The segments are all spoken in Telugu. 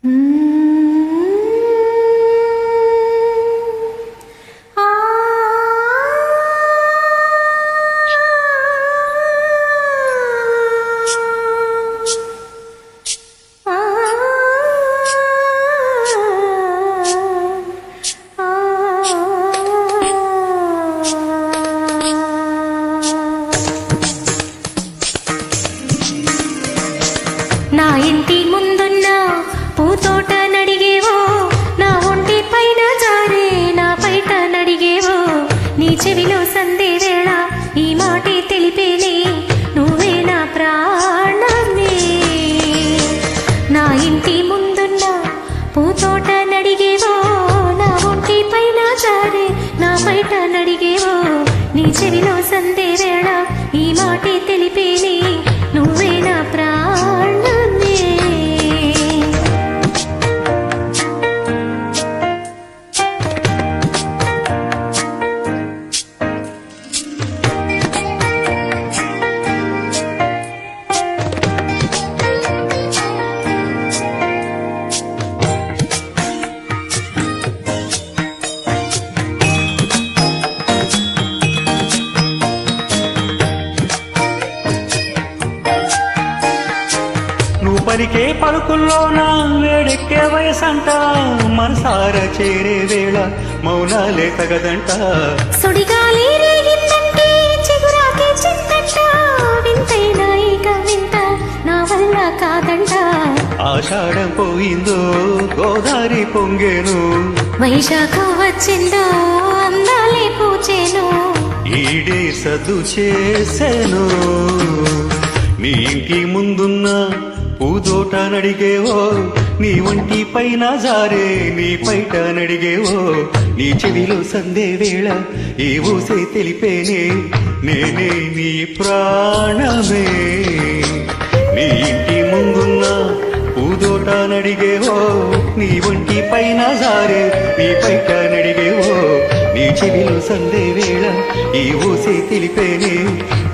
నా ఇంటి ముందున్న పూతోట నడిగేవో, నా ఒంటి పైన జారే నా పైట నడిగేవో, నీ చెవిలో సందే వేళ ఈ మాటే తెలిపేలే, నువ్వే నా ప్రాణమే. నా ఇంటి ముందున్న పూతోట నడిగేవో, నా ఒంటి పైన జారే నా పైట నడిగేవో, నీ చెవిలో సందే వేళ ఈ మాటే తెలిపేలే, నువ్వే నా ప్రాణమే. పలికే పలుకుల్లోన వేడెక్కే వయసంట, మనసార చేరే వేళ మౌనాలే తగదంట. సుడిగాలి రేగిందంటే చిగురాకే చింతంట, వింతైనా ఇక వింత నా వల్ల కాదంట. ఆషాఢం పోయిందో గోదారి పొంగేను, వైశాఖం వచ్చిందో అందాలే పూచేను, ఈడే సద్దు చేసేను. నీ ఇంటి ముందున్న పూదోట నడిగేవో, నీ ఒంటి పైన జారే నీ పైట నడిగేవో, నీ చెవిలో సందే వేళ ఈ ఊసే తెలిపేనే, నేనే నీ ప్రాణమే. నీ ఇంటి ముందున్న పూదోట నడిగేవో, నీ ఒంటి పైన జారే నీ పైట నడిగేవో, నీ చెవిలో సందే వేళ ఈ ఊసే తెలిపేనే,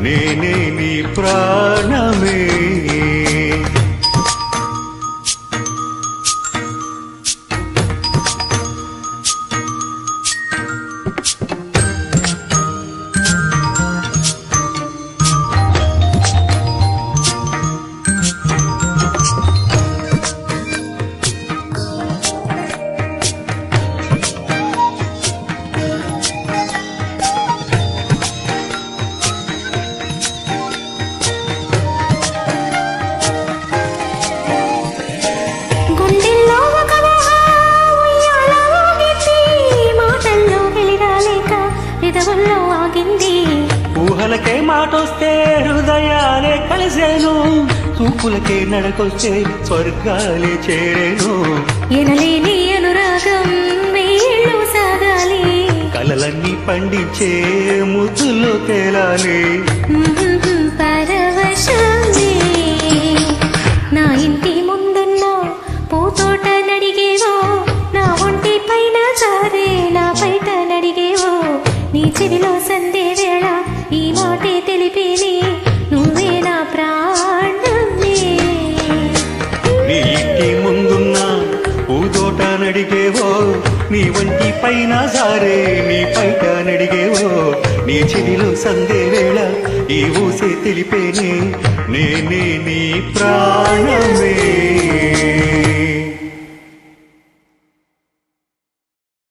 నేనే నీ ప్రాణమే. ఊహలకే మాటొస్తే హృదయాలే కలిసేను, చూపులకే నడకొస్తే స్వర్గాలే చేరేను. ఎనలేని అనురాగం వేళ్ళు సాగాలి, కలలన్నీ పండించే ముద్దులో తేలాలి. పరవశమే. నా ఇంటి ముందున్న పూతోట నడిగేవో, నా ఒంటి పైన జారే నా పైట నడిగేవో, నీ చెవిలో సందే వేళ ఈ మాటే తెలిపేనే, నువ్వే నా ప్రాణమే. నీ ఇంటి ముందున్న పూదోట నడిగేవో, నీ ఒంటి పైన జారే నీ పైట నడిగేవో, నీ చెవిలో సందే వేళ ఈ ఊసే తెలిపేనే, నేనే నీ ప్రాణమే.